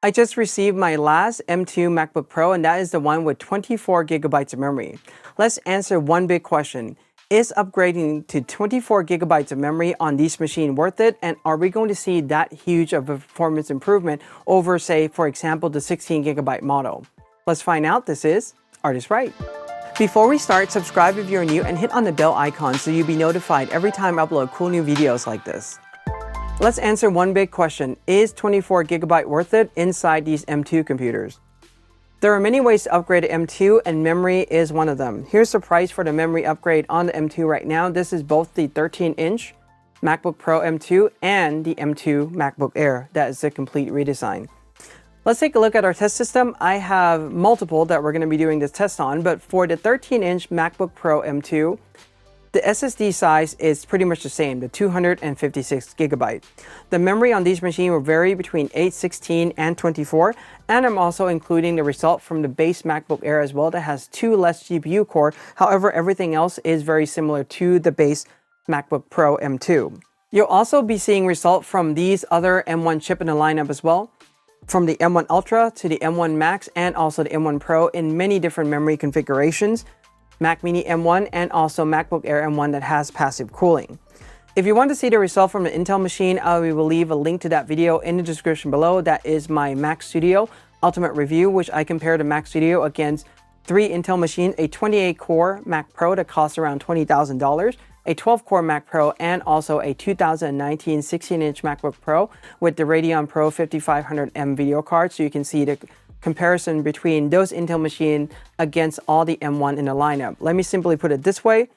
I just received my last M2 MacBook Pro, and that is the one with 24 gigabytes of memory. Let's answer one big question. Is upgrading to 24 gigabytes of memory on this machine worth it? And are we going to see that huge of a performance improvement over, say, for example, the 16 gigabyte model? Let's find out. This is ArtIsRight. Before we start, subscribe if you're new and hit on the bell icon so you'll be notified every time I upload cool new videos like this. Let's answer one big question. Is 24 gigabyte worth it inside these M2 computers? There are many ways to upgrade to M2 and memory is one of them. Here's the price for the memory upgrade on the M2 right now. This is both the 13-inch MacBook Pro M2 and the M2 MacBook Air. That is the complete redesign. Let's take a look at our test system. I have multiple that we're going to be doing this test on, but for the 13-inch MacBook Pro M2, the SSD size is pretty much the same, the 256 gigabyte. The memory on these machines will vary between 8, 16, and 24, and I'm also including the result from the base MacBook Air as well that has 2 less GPU core. However, everything else is very similar to the base MacBook Pro M2. You'll also be seeing result from these other M1 chip in the lineup as well, from the M1 Ultra to the M1 Max and also the M1 Pro in many different memory configurations. Mac Mini M1 and also MacBook Air M1 that has passive cooling. If you want to see the result from the Intel machine, I will leave a link to that video in the description below. That is my Mac Studio Ultimate Review, which I compare the Mac Studio against 3 Intel machines, a 28-core Mac Pro that costs around $20,000, a 12-core Mac Pro, and also a 2019 16-inch MacBook Pro with the Radeon Pro 5500M video card, so you can see the comparison between those Intel machines against all the M1 in the lineup. Let me simply put it this way.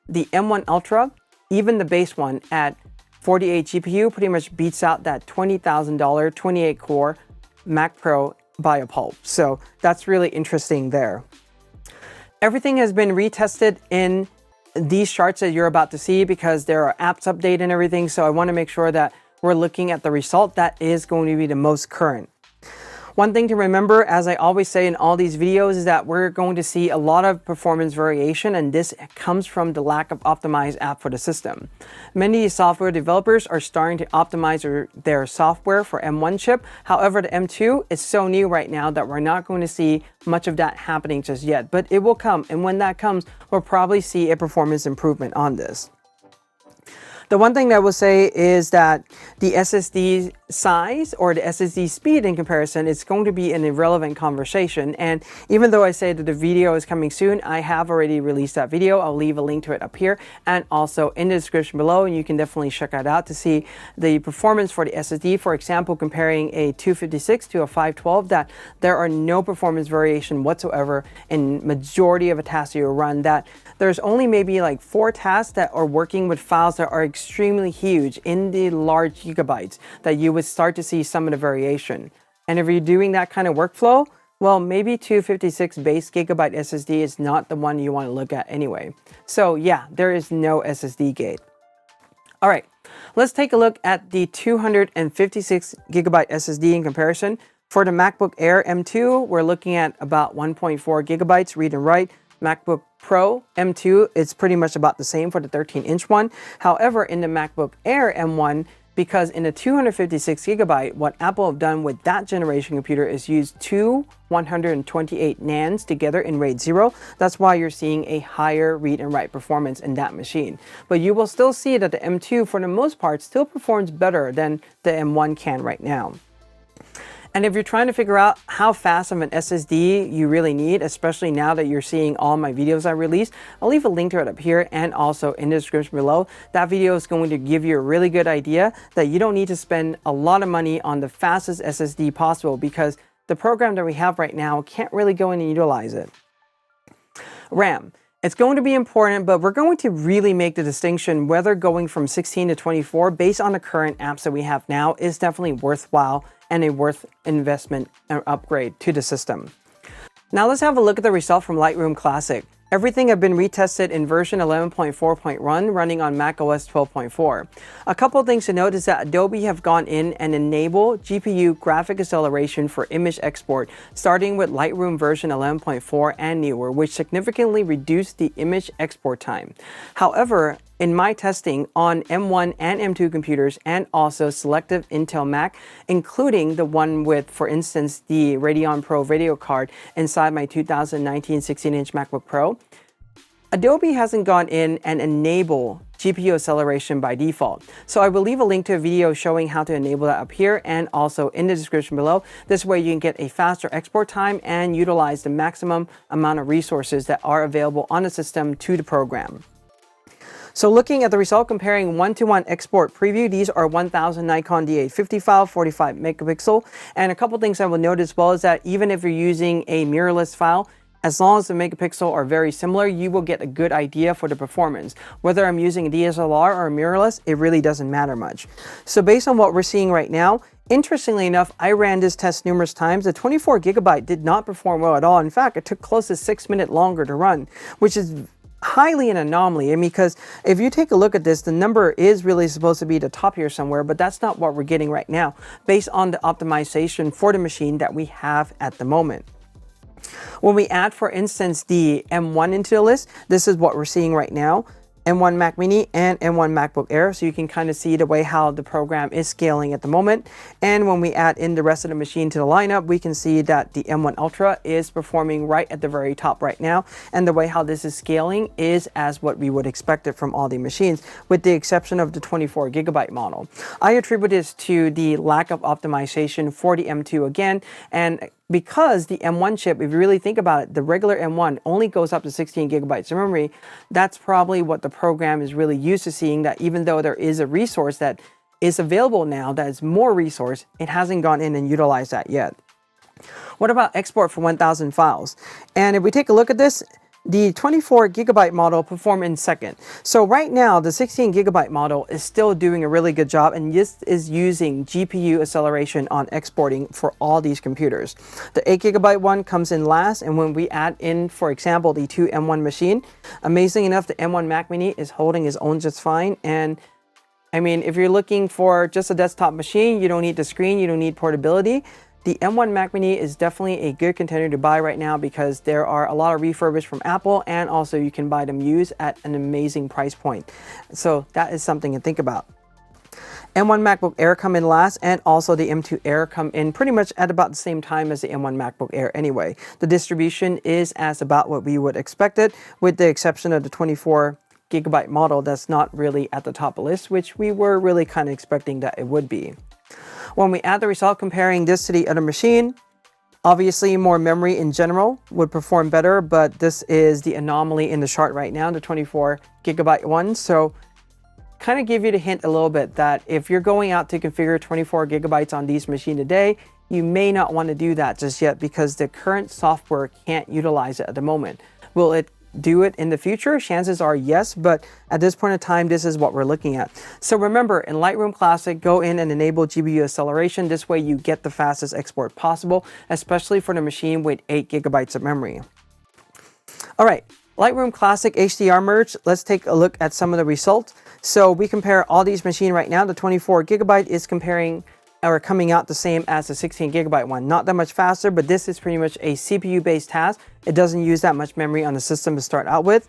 The M1 Ultra, even the base one at 48 GPU, pretty much beats out that $20,000 28-core Mac Pro by a pulp. So that's really interesting there. Everything has been retested in these charts that you're about to see because there are apps update and everything. So I want to make sure that we're looking at the result that is going to be the most current. One thing to remember, as I always say in all these videos, is that we're going to see a lot of performance variation, and this comes from the lack of optimized app for the system. Many software developers are starting to optimize their software for M1 chip. However, the M2 is so new right now that we're not going to see much of that happening just yet, but it will come, and when that comes, we'll probably see a performance improvement on this. The one thing that I will say is that the SSD size or the SSD speed in comparison is going to be an irrelevant conversation. And even though I say that the video is coming soon, I have already released that video. I'll leave a link to it up here and also in the description below. And you can definitely check that out to see the performance for the SSD. For example, comparing a 256 to a 512, that there are no performance variation whatsoever in majority of the tasks you run. That there's only maybe like 4 tasks that are working with files that are extremely huge in the large gigabytes that you would start to see some of the variation. And if you're doing that kind of workflow, well, maybe 256 base gigabyte SSD is not the one you want to look at anyway. So yeah, there is no SSD gate. All right, let's take a look at the 256 gigabyte SSD in comparison. For the MacBook Air M2, we're looking at about 1.4 gigabytes read and write. MacBook Pro M2 is pretty much about the same for the 13-inch one. However, in the MacBook Air M1, because in the 256 gigabyte, what Apple have done with that generation computer is use 2 128 NANDs together in RAID 0. That's why you're seeing a higher read and write performance in that machine. But you will still see that the M2, for the most part, still performs better than the M1 can right now. And if you're trying to figure out how fast of an SSD you really need, especially now that you're seeing all my videos I release, I'll leave a link to it up here and also in the description below. That video is going to give you a really good idea that you don't need to spend a lot of money on the fastest SSD possible because the program that we have right now can't really go in and utilize it. RAM. It's going to be important, but we're going to really make the distinction whether going from 16 to 24 based on the current apps that we have now is definitely worthwhile and a worth investment or upgrade to the system. Now let's have a look at the result from Lightroom Classic. Everything have been retested in version 11.4.1 running on macOS 12.4. A couple things to note is that Adobe have gone in and enabled GPU graphic acceleration for image export, starting with Lightroom version 11.4 and newer, which significantly reduced the image export time. However, in my testing on M1 and M2 computers and also selective Intel Mac, including the one with, for instance, the Radeon Pro video card inside my 2019 16-inch MacBook Pro, Adobe hasn't gone in and enabled GPU acceleration by default. So I will leave a link to a video showing how to enable that up here and also in the description below. This way you can get a faster export time and utilize the maximum amount of resources that are available on the system to the program. So looking at the result, comparing 1-to-1 export preview, these are 1000 Nikon D850 file, 45 megapixel. And a couple things I will note as well is that even if you're using a mirrorless file, as long as the megapixel are very similar, you will get a good idea for the performance. Whether I'm using a DSLR or a mirrorless, it really doesn't matter much. So based on what we're seeing right now, interestingly enough, I ran this test numerous times. The 24 gigabyte did not perform well at all. In fact, it took close to 6 minutes longer to run, which is highly an anomaly. Because if you take a look at this, the number is really supposed to be the top here somewhere, but that's not what we're getting right now based on the optimization for the machine that we have at the moment. When we add, for instance, the M1 into the list, this is what we're seeing right now. M1 Mac Mini and M1 MacBook Air, so you can kind of see the way how the program is scaling at the moment. And when we add in the rest of the machine to the lineup, we can see that the M1 Ultra is performing right at the very top right now, and the way how this is scaling is as what we would expect it from all the machines, with the exception of the 24 gigabyte model. I attribute this to the lack of optimization for the M2 again, and because the M1 chip, if you really think about it, the regular M1 only goes up to 16 gigabytes of memory. That's probably what the program is really used to seeing, that even though there is a resource that is available now that is more resource, it hasn't gone in and utilized that yet. What about export for 1000 files? And if we take a look at this, the 24 gigabyte model performed in second. So right now, the 16 gigabyte model is still doing a really good job, and this is using GPU acceleration on exporting for all these computers. The 8 gigabyte one comes in last, and when we add in, for example, the 2 M1 machine, amazing enough, the M1 Mac Mini is holding its own just fine. And I mean, if you're looking for just a desktop machine, you don't need the screen, you don't need portability. The M1 Mac Mini is definitely a good contender to buy right now because there are a lot of refurbished from Apple, and also you can buy them used at an amazing price point. So that is something to think about. M1 MacBook Air come in last, and also the M2 Air come in pretty much at about the same time as the M1 MacBook Air anyway. The distribution is as about what we would expect it, with the exception of the 24 gigabyte model that's not really at the top of the list, which we were really kind of expecting that it would be. When we add the result comparing this to the other machine, obviously more memory in general would perform better, but this is the anomaly in the chart right now, the 24 gigabyte one. So kind of give you the hint a little bit that if you're going out to configure 24 gigabytes on these machines today, you may not want to do that just yet because the current software can't utilize it at the moment. Will it do it in the future? Chances are yes, but at this point in time, this is what we're looking at. So remember, in Lightroom Classic, go in and enable GPU acceleration. This way you get the fastest export possible, especially for the machine with 8 gigabytes of memory. All right, Lightroom Classic HDR Merge. Let's take a look at some of the results. So we compare all these machines right now. The 24 gigabyte is coming out the same as the 16 gigabyte one. Not that much faster, but this is pretty much a CPU based task. It doesn't use that much memory on the system to start out with.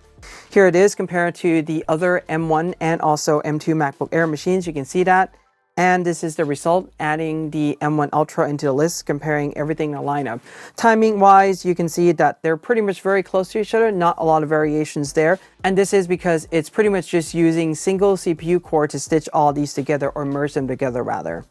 Here it is compared to the other M1 and also M2 MacBook Air machines. You can see that. And this is the result, adding the M1 Ultra into the list, comparing everything in the lineup. Timing wise, you can see that they're pretty much very close to each other, not a lot of variations there. And this is because it's pretty much just using single CPU core to stitch all these together, or merge them together rather.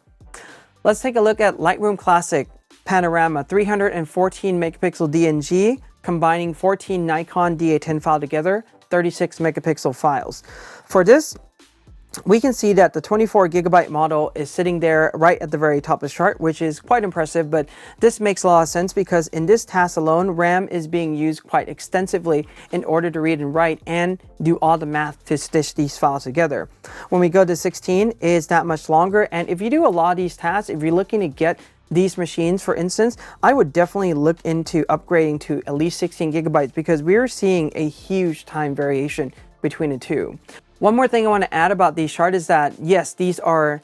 Let's take a look at Lightroom Classic Panorama, 314 megapixel DNG, combining 14 Nikon D810 file together, 36 megapixel files. For this, we can see that the 24 gigabyte model is sitting there right at the very top of the chart, which is quite impressive, but this makes a lot of sense because in this task alone, RAM is being used quite extensively in order to read and write and do all the math to stitch these files together. When we go to 16, it's that much longer, and if you do a lot of these tasks, if you're looking to get these machines, for instance, I would definitely look into upgrading to at least 16 gigabytes because we're seeing a huge time variation between the two. One more thing I want to add about these charts is that, yes, these are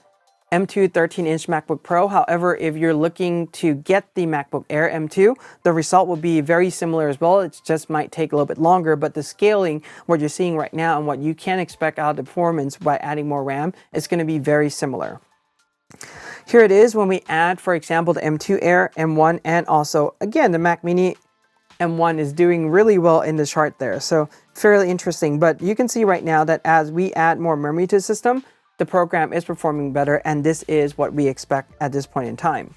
M2 13-inch MacBook Pro. However, if you're looking to get the MacBook Air M2, the result will be very similar as well. It just might take a little bit longer, but the scaling, what you're seeing right now and what you can expect out of the performance by adding more RAM is going to be very similar. Here it is when we add, for example, the M2 Air, M1, and also, again, the Mac Mini M1 is doing really well in the chart there. So fairly interesting, but you can see right now that as we add more memory to the system, the program is performing better, and this is what we expect at this point in time.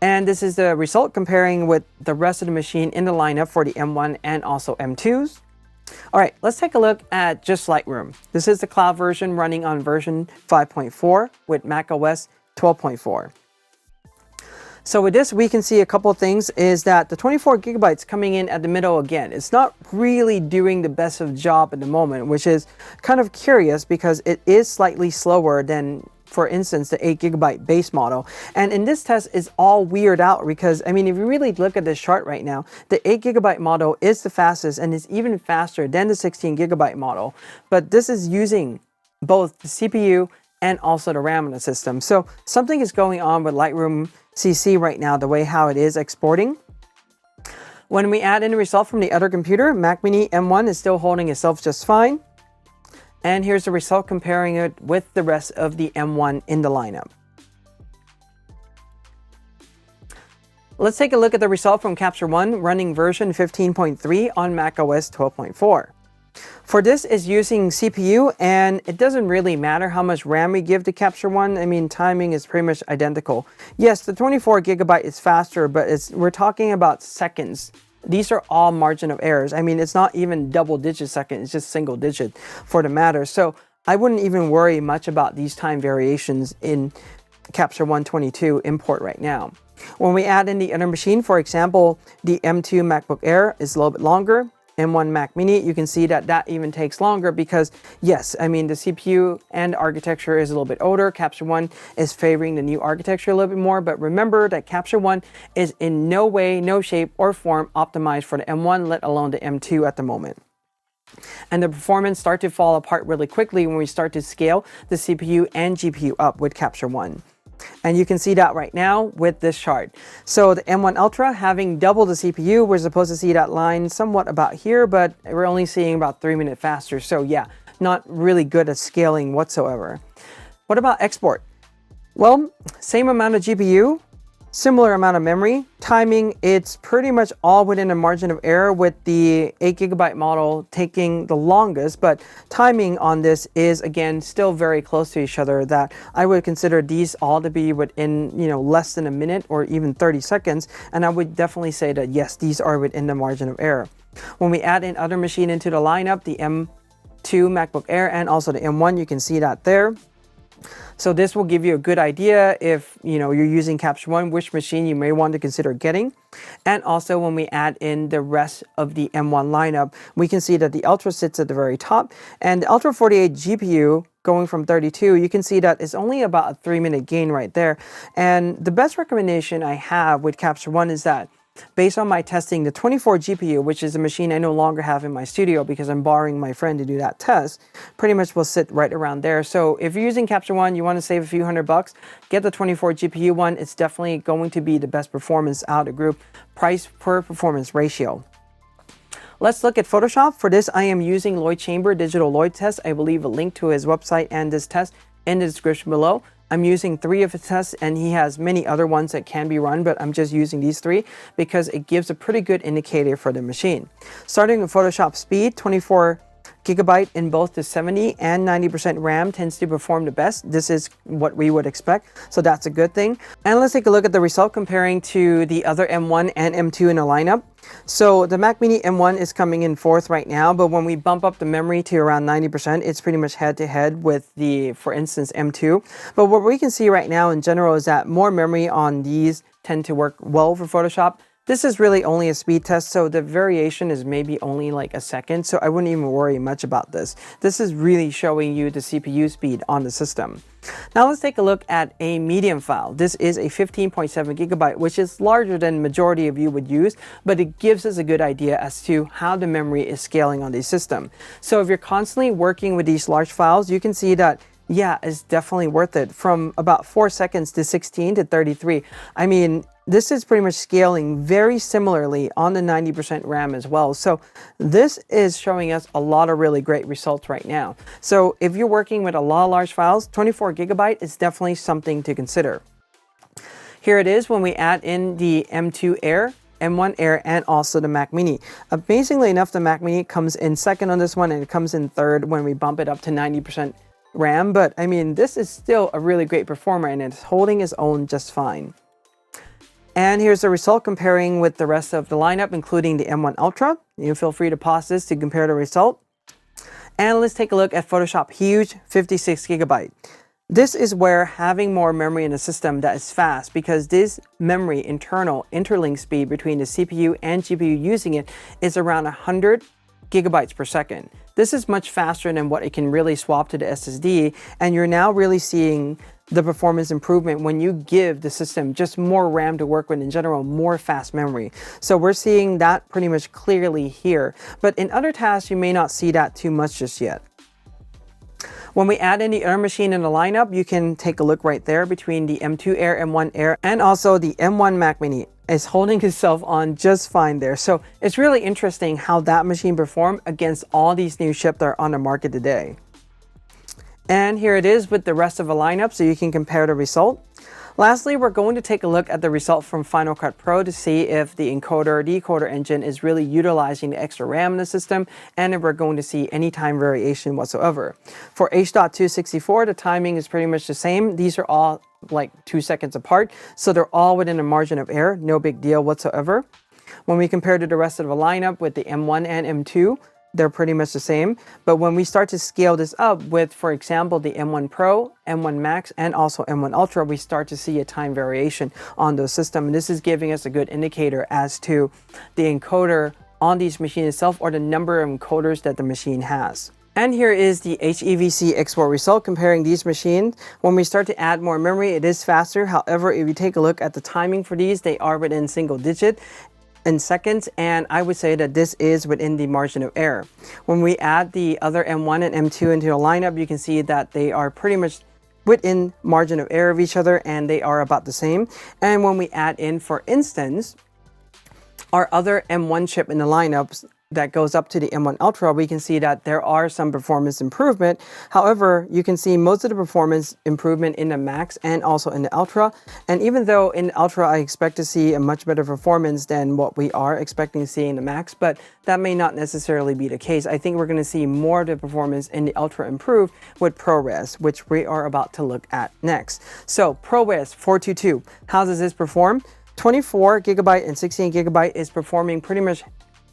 And this is the result comparing with the rest of the machine in the lineup for the M1 and also M2s. All right, let's take a look at just Lightroom. This is the cloud version running on version 5.4 with macOS 12.4. So with this, we can see a couple of things is that the 24 gigabytes coming in at the middle again, it's not really doing the best of job at the moment, which is kind of curious because it is slightly slower than, for instance, the 8 gigabyte base model. And in this test, it's all weird out because, I mean, if you really look at this chart right now, the 8 gigabyte model is the fastest and is even faster than the 16 gigabyte model. But this is using both the CPU and also the RAM in the system. So something is going on with Lightroom CC right now, the way how it is exporting. When we add in the result from the other computer, Mac Mini M1 is still holding itself just fine. And here's the result comparing it with the rest of the M1 in the lineup. Let's take a look at the result from Capture One running version 15.3 on macOS 12.4. For this is using CPU, and it doesn't really matter how much RAM we give to Capture One. I mean, timing is pretty much identical. Yes, the 24 gigabyte is faster, but we're talking about seconds. These are all margin of errors. I mean, it's not even double-digit second, it's just single-digit for the matter. So I wouldn't even worry much about these time variations in Capture One 22 import right now. When we add in the other machine, for example, the M2 MacBook Air is a little bit longer. M1 Mac Mini, you can see that that even takes longer because, yes, I mean, the CPU and architecture is a little bit older. Capture One is favoring the new architecture a little bit more, but remember that Capture One is in no way, no shape or form optimized for the M1, let alone the M2 at the moment. And the performance starts to fall apart really quickly when we start to scale the CPU and GPU up with Capture One. And you can see that right now with this chart. So the M1 Ultra having double the CPU, we're supposed to see that line somewhat about here, but we're only seeing about 3 minutes faster. So yeah, not really good at scaling whatsoever. What about export? Well, same amount of GPU, similar amount of memory. Timing, it's pretty much all within a margin of error with the 8 gigabyte model taking the longest, but timing on this is again still very close to each other, that I would consider these all to be within, less than a minute or even 30 seconds. And I would definitely say that yes, these are within the margin of error. When we add in other machine into the lineup, the M2 MacBook Air and also the M1, you can see that there. So this will give you a good idea if you're using Capture One, which machine you may want to consider getting. And also when we add in the rest of the M1 lineup, we can see that the Ultra sits at the very top, and the Ultra 48 GPU going from 32, you can see that it's only about a 3-minute gain right there. And the best recommendation I have with Capture One is that based on my testing, the 24 GPU, which is a machine I no longer have in my studio because I'm borrowing my friend to do that test, pretty much will sit right around there. So if you're using Capture One, you want to save a few $100, get the 24 GPU one. It's definitely going to be the best performance out of the group, price per performance ratio. Let's look at Photoshop. For this, I am using Lloyd Chamber Digital Lloyd Test. I will leave a link to his website and this test in the description below. I'm using 3 of his tests, and he has many other ones that can be run, but I'm just using these 3 because it gives a pretty good indicator for the machine. Starting with Photoshop Speed, 24 gigabyte in both the 70 and 90% RAM tends to perform the best. This is what we would expect, so that's a good thing. And let's take a look at the result comparing to the other M1 and M2 in the lineup. So the Mac Mini M1 is coming in 4th right now, but when we bump up the memory to around 90%, it's pretty much head-to-head with the, for instance, M2. But what we can see right now in general is that more memory on these tend to work well for Photoshop. This is really only a speed test, so the variation is maybe only like a second, so I wouldn't even worry much about this. This is really showing you the CPU speed on the system. Now let's take a look at a medium file. This is a 15.7 gigabyte, which is larger than majority of you would use, but it gives us a good idea as to how the memory is scaling on the system. So if you're constantly working with these large files, you can see that yeah, it's definitely worth it. From about 4 seconds to 16 to 33. I mean, this is pretty much scaling very similarly on the 90% RAM as well. So this is showing us a lot of really great results right now. So if you're working with a lot of large files, 24 gigabyte is definitely something to consider. Here it is when we add in the M2 Air, M1 Air, and also the Mac Mini. Amazingly enough, the Mac Mini comes in second on this one, and it comes in third when we bump it up to 90% RAM. But I mean, this is still a really great performer, and it's holding its own just fine. And here's the result comparing with the rest of the lineup, including the M1 Ultra. You feel free to pause this to compare the result. And let's take a look at Photoshop Huge 56 gigabyte. This is where having more memory in the system that is fast, because this memory internal interlink speed between the CPU and GPU using it is around 100 gigabytes per second. This is much faster than what it can really swap to the SSD, and you're now really seeing the performance improvement when you give the system just more RAM to work with, in general, more fast memory. So we're seeing that pretty much clearly here, but in other tasks you may not see that too much just yet. When we add in the other machine in the lineup, you can take a look right there between the M2 Air, M1 Air, and also the M1 Mac Mini. It's holding itself on just fine there. So it's really interesting how that machine performed against all these new chips that are on the market today. And here it is with the rest of the lineup, so you can compare the result. Lastly, we're going to take a look at the result from Final Cut Pro to see if the encoder decoder engine is really utilizing the extra RAM in the system, and if we're going to see any time variation whatsoever. For H.264, the timing is pretty much the same. These are all like 2 seconds apart, so they're all within a margin of error, no big deal whatsoever. When we compare to the rest of the lineup with the M1 and M2, they're pretty much the same. But when we start to scale this up with, for example, the M1 Pro, M1 Max, and also M1 Ultra, we start to see a time variation on those systems. And this is giving us a good indicator as to the encoder on these machines itself, or the number of encoders that the machine has. And here is the HEVC export result comparing these machines. When we start to add more memory, it is faster. However, if you take a look at the timing for these, they are within single digit in seconds, and I would say that this is within the margin of error. When we add the other M1 and M2 into the lineup, you can see that they are pretty much within margin of error of each other, and they are about the same. And when we add in, for instance, our other M1 chip in the lineups that goes up to the M1 Ultra, we can see that there are some performance improvement. However, you can see most of the performance improvement in the Max and also in the Ultra. And even though in the Ultra I expect to see a much better performance than what we are expecting to see in the Max, but that may not necessarily be the case. I think we're going to see more of the performance in the Ultra improve with ProRes, which we are about to look at next. So ProRes 422, how does this perform? 24 gigabyte and 16 gigabyte is performing pretty much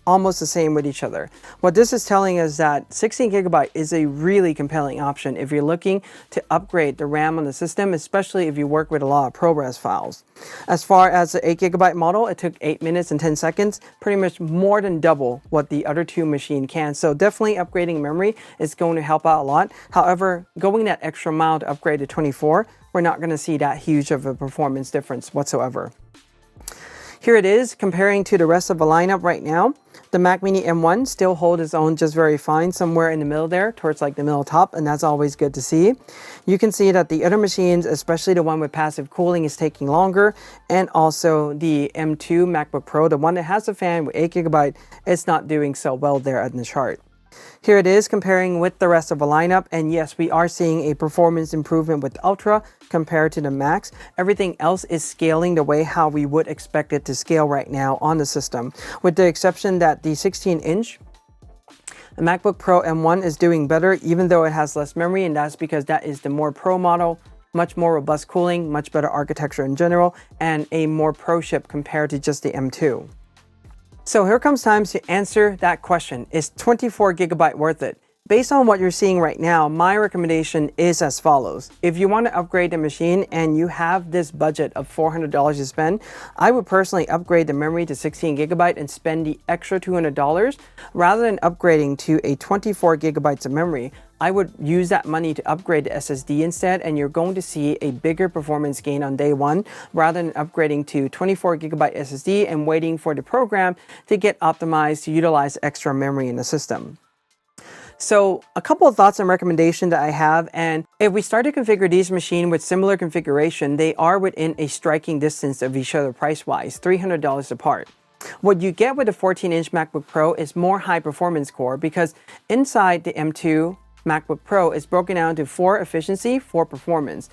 almost the same with each other. What this is telling us that 16 gigabyte is a really compelling option if you're looking to upgrade the RAM on the system, especially if you work with a lot of ProRes files. As far as the 8 gigabyte model, it took 8 minutes and 10 seconds, pretty much more than double what the other two machine can. So definitely upgrading memory is going to help out a lot. However, going that extra mile to upgrade to 24, we're not going to see that huge of a performance difference whatsoever. Here it is comparing to the rest of the lineup right now. The Mac Mini M1 still holds its own just very fine, somewhere in the middle there, towards like the middle top, and that's always good to see. You can see that the other machines, especially the one with passive cooling, is taking longer, and also the M2 MacBook Pro, the one that has a fan with 8 gigabyte, it's not doing so well there in the chart. Here it is comparing with the rest of the lineup, and yes, we are seeing a performance improvement with the Ultra compared to the Max. Everything else is scaling the way how we would expect it to scale right now on the system, with the exception that the 16-inch the MacBook Pro M1 is doing better, even though it has less memory, and that's because that is the more Pro model, much more robust cooling, much better architecture in general, and a more Pro chip compared to just the M2. So here comes time to answer that question. Is 24 gigabyte worth it? Based on what you're seeing right now, my recommendation is as follows. If you want to upgrade the machine and you have this budget of $400 to spend, I would personally upgrade the memory to 16 gigabyte and spend the extra $200 rather than upgrading to a 24 gigabytes of memory. I would use that money to upgrade the SSD instead, and you're going to see a bigger performance gain on day one rather than upgrading to 24 gigabyte SSD and waiting for the program to get optimized to utilize extra memory in the system. So a couple of thoughts and recommendations that I have, and if we start to configure these machines with similar configuration, they are within a striking distance of each other price-wise, $300 apart. What you get with the 14-inch MacBook Pro is more high-performance core because inside the M2 MacBook Pro is broken down to 4 efficiency, 4 performance.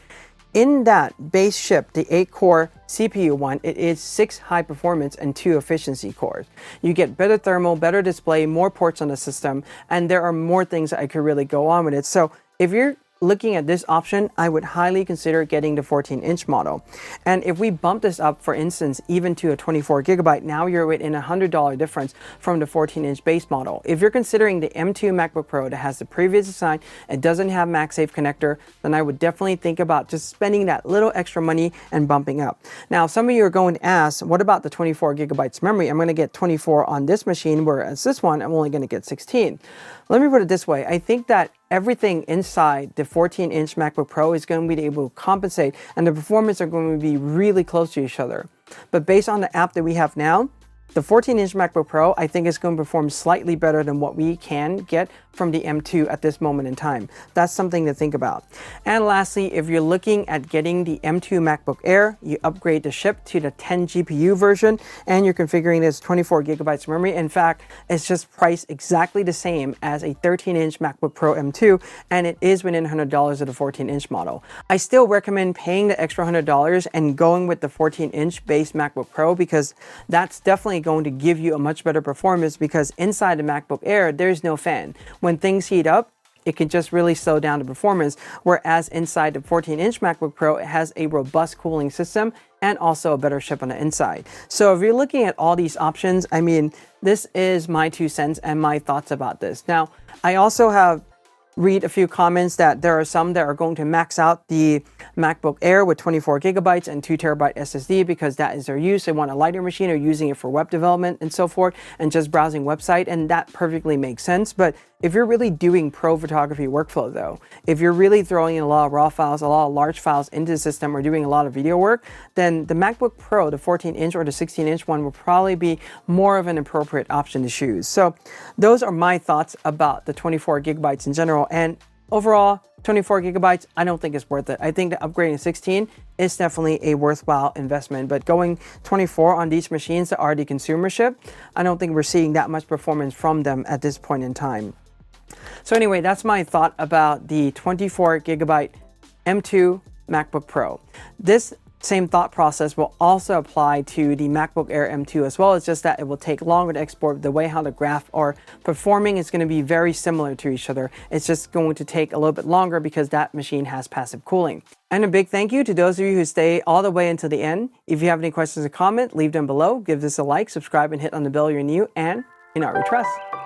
In that base chip, the 8-core CPU one, it is 6 high performance and 2 efficiency cores. You get better thermal, better display, more ports on the system, and there are more things that I could really go on with it. So if you're looking at this option, I would highly consider getting the 14-inch model. And if we bump this up, for instance, even to a 24 gigabyte, now you're within a $100 difference from the 14-inch base model. If you're considering the M2 MacBook Pro that has the previous design, it doesn't have MagSafe connector, then I would definitely think about just spending that little extra money and bumping up. Now, some of you are going to ask, what about the 24 gigabytes memory? I'm going to get 24 on this machine, whereas this one, I'm only going to get 16. Let me put it this way. I think that everything inside the 14-inch MacBook Pro is going to be able to compensate, and the performance are going to be really close to each other. But based on the app that we have now, the 14-inch MacBook Pro, I think is going to perform slightly better than what we can get from the M2 at this moment in time. That's something to think about. And lastly, if you're looking at getting the M2 MacBook Air, you upgrade the chip to the 10 GPU version, and you're configuring this 24 gigabytes of memory. In fact, it's just priced exactly the same as a 13-inch MacBook Pro M2, and it is within $100 of the 14-inch model. I still recommend paying the extra $100 and going with the 14-inch base MacBook Pro because that's definitely going to give you a much better performance because inside the MacBook Air, there's no fan. When things heat up, it can just really slow down the performance, whereas inside the 14-inch MacBook Pro, it has a robust cooling system and also a better chip on the inside. So if you're looking at all these options, I mean, this is my 2 cents and my thoughts about this. Now, I also have read a few comments that there are some that are going to max out the MacBook Air with 24 gigabytes and 2 terabyte SSD because that is their use. They want a lighter machine or using it for web development and so forth and just browsing website, and that perfectly makes sense. But if you're really doing pro photography workflow though, if you're really throwing in a lot of raw files, a lot of large files into the system or doing a lot of video work, then the MacBook Pro, the 14-inch or the 16-inch one will probably be more of an appropriate option to choose. So those are my thoughts about the 24 gigabytes in general. And overall, 24 gigabytes, I don't think it's worth it. I think that upgrading to 16 is definitely a worthwhile investment, but going 24 on these machines that are the consumer chip, I don't think we're seeing that much performance from them at this point in time. So anyway, that's my thought about the 24 gigabyte M2 MacBook Pro. This same thought process will also apply to the MacBook Air M2 as well. It's just that it will take longer to export. The way how the graph are performing is going to be very similar to each other. It's just going to take a little bit longer because that machine has passive cooling. And a big thank you to those of you who stay all the way until the end. If you have any questions or comments, leave them below. Give this a like, subscribe, and hit on the bell if you're new, and in Retest.